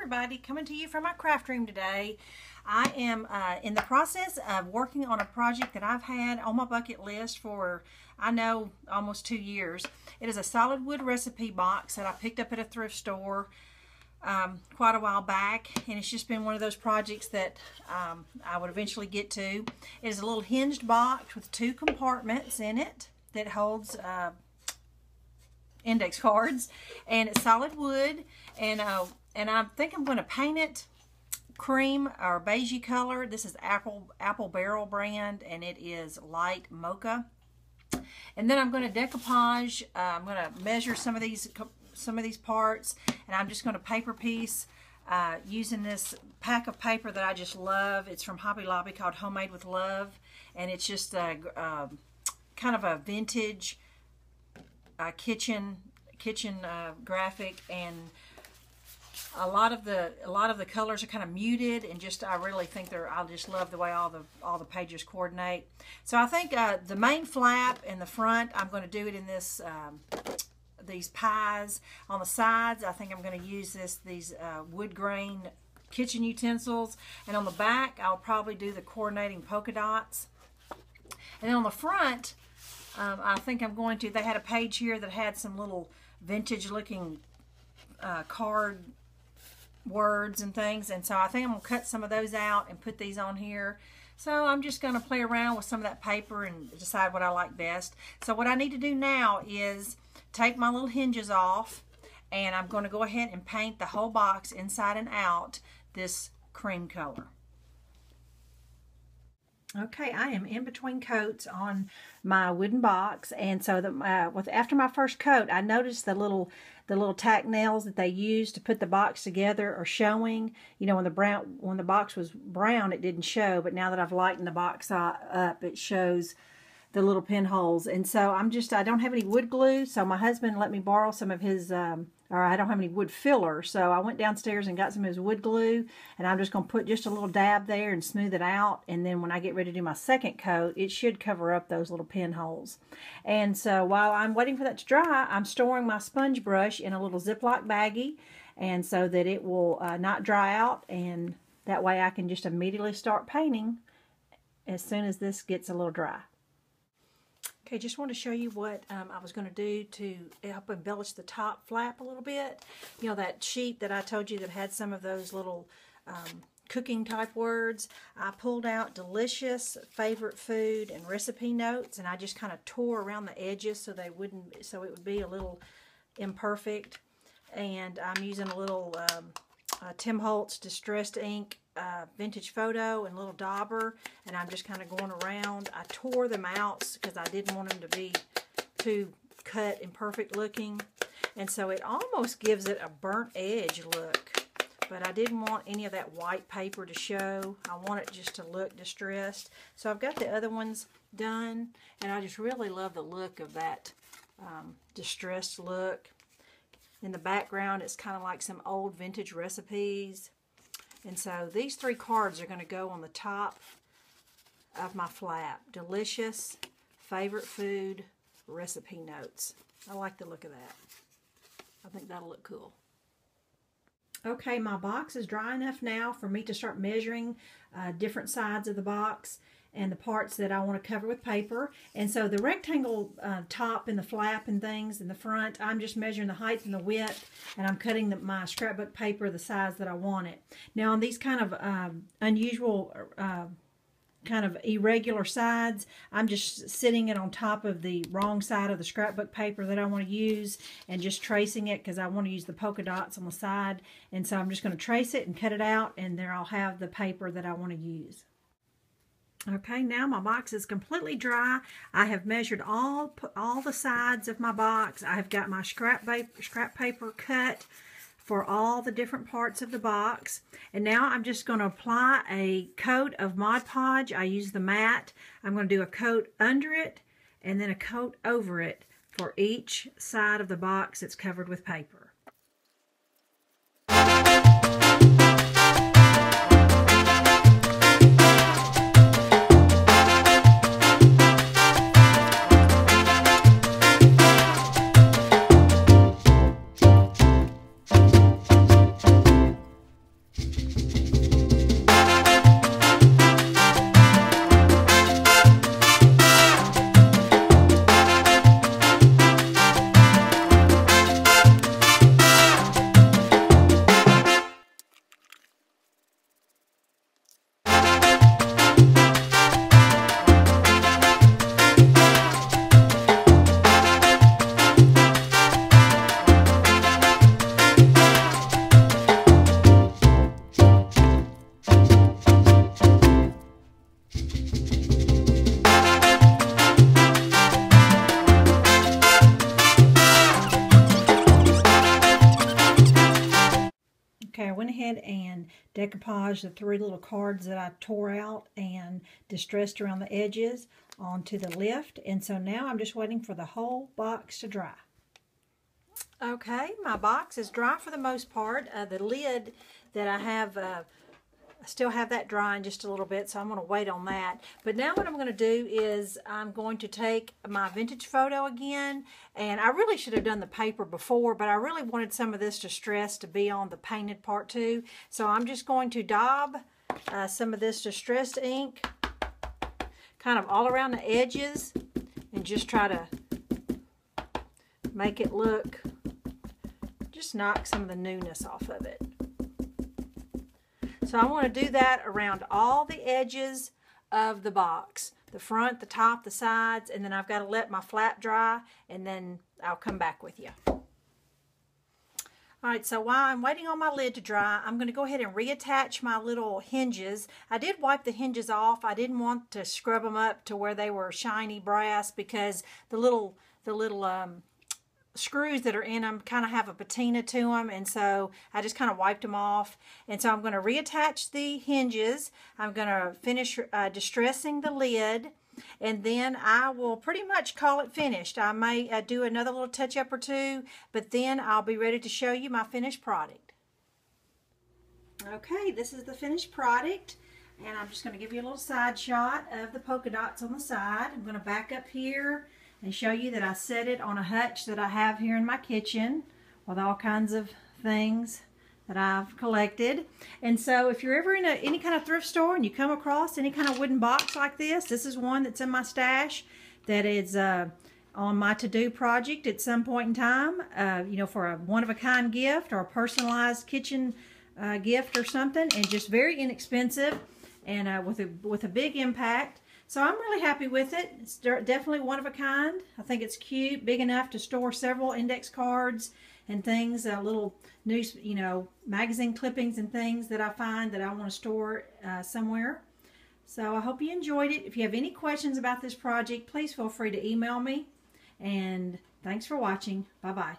everybody, coming to you from my craft room today. I am in the process of working on a project that I've had on my bucket list for, I know, almost 2 years. It is a solid wood recipe box that I picked up at a thrift store quite a while back, and it's just been one of those projects that I would eventually get to. It is a little hinged box with 2 compartments in it that holds index cards, and it's solid wood, and I think I'm going to paint it cream or beigey color. This is Apple Barrel brand, and it is light mocha. And then I'm going to decoupage. I'm going to measure some of these parts, and I'm just going to paper piece using this pack of paper that I just love. It's from Hobby Lobby called Homemade with Love, and it's just kind of a vintage kitchen graphic, and a lot of the colors are kind of muted, and just I really think I just love the way all the pages coordinate. So I think the main flap in the front, I'm going to do it in this these pies. On the sides, I think I'm going to use these wood grain kitchen utensils, and on the back I'll probably do the coordinating polka dots. And then on the front, I think I'm going to, they had a page here that had some little vintage looking card words and things, and so I think I'm going to cut some of those out and put these on here. So I'm just going to play around with some of that paper and decide what I like best. So what I need to do now is take my little hinges off, and I'm going to go ahead and paint the whole box inside and out this cream color. Okay, I am in between coats on my wooden box, and so after my first coat, I noticed the little tack nails that they use to put the box together are showing. You know, when the box was brown, it didn't show, but now that I've lightened the box up, it shows the little pinholes. And so I don't have any wood glue, so my husband let me borrow some of his, or I don't have any wood filler, so I went downstairs and got some of his wood glue, and I'm just going to put just a little dab there and smooth it out, and then when I get ready to do my second coat, it should cover up those little pinholes. And so while I'm waiting for that to dry, I'm storing my sponge brush in a little Ziploc baggie, and so that it will not dry out, and that way I can just immediately start painting as soon as this gets a little dry. Okay, just want to show you what I was going to do to help embellish the top flap a little bit. You know, that sheet that I told you that had some of those little cooking type words. I pulled out delicious, favorite food, and recipe notes, and I just kind of tore around the edges so it would be a little imperfect. And I'm using a little Tim Holtz distressed ink vintage photo and little dauber, and I'm just kind of going around. I tore them out because I didn't want them to be too cut and perfect looking, and so it almost gives it a burnt edge look, but I didn't want any of that white paper to show. I want it just to look distressed. So I've got the other ones done, and I just really love the look of that distressed look. In the background, it's kind of like some old vintage recipes. And so these 3 cards are going to go on the top of my flap. Delicious, favorite food, recipe notes. I like the look of that. I think that'll look cool. Okay, my box is dry enough now for me to start measuring different sides of the box and the parts that I want to cover with paper. And so the rectangle top and the flap and things in the front, I'm just measuring the height and the width, and I'm cutting my scrapbook paper the size that I want it. Now on these kind of unusual, kind of irregular sides, I'm just sitting it on top of the wrong side of the scrapbook paper that I want to use and just tracing it because I want to use the polka dots on the side. And so I'm just going to trace it and cut it out, and there I'll have the paper that I want to use. Okay, now my box is completely dry. I have measured all the sides of my box. I have got my scrap paper cut for all the different parts of the box. And now I'm just going to apply a coat of Mod Podge. I use the matte. I'm going to do a coat under it and then a coat over it for each side of the box that's covered with paper. Okay, I went ahead and decoupaged the 3 little cards that I tore out and distressed around the edges onto the lift. And so now I'm just waiting for the whole box to dry. Okay, my box is dry for the most part. The lid that I have, I still have that drying just a little bit, so I'm going to wait on that. But now what I'm going to do is I'm going to take my vintage photo again, and I really should have done the paper before, but I really wanted some of this distress to be on the painted part too. So I'm just going to daub some of this distressed ink kind of all around the edges and just try to make it look, just knock some of the newness off of it. So I want to do that around all the edges of the box. The front, the top, the sides, and then I've got to let my flap dry, and then I'll come back with you. Alright, so while I'm waiting on my lid to dry, I'm going to go ahead and reattach my little hinges. I did wipe the hinges off. I didn't want to scrub them up to where they were shiny brass because the little screws that are in them kind of have a patina to them, and so I just kind of wiped them off. And so I'm going to reattach the hinges. I'm going to finish distressing the lid, and then I will pretty much call it finished. I may do another little touch up or two, but then I'll be ready to show you my finished product. Okay, this is the finished product, and I'm just going to give you a little side shot of the polka dots on the side. I'm going to back up here and show you that I set it on a hutch that I have here in my kitchen with all kinds of things that I've collected. And so if you're ever in any kind of thrift store and you come across any kind of wooden box like this is one that's in my stash that is on my to-do project at some point in time, you know, for a one-of-a-kind gift or a personalized kitchen gift or something, and just very inexpensive and with a big impact. So I'm really happy with it. It's definitely one of a kind. I think it's cute, big enough to store several index cards and things, little news, you know, magazine clippings and things that I find that I want to store somewhere. So I hope you enjoyed it. If you have any questions about this project, please feel free to email me. And thanks for watching. Bye-bye.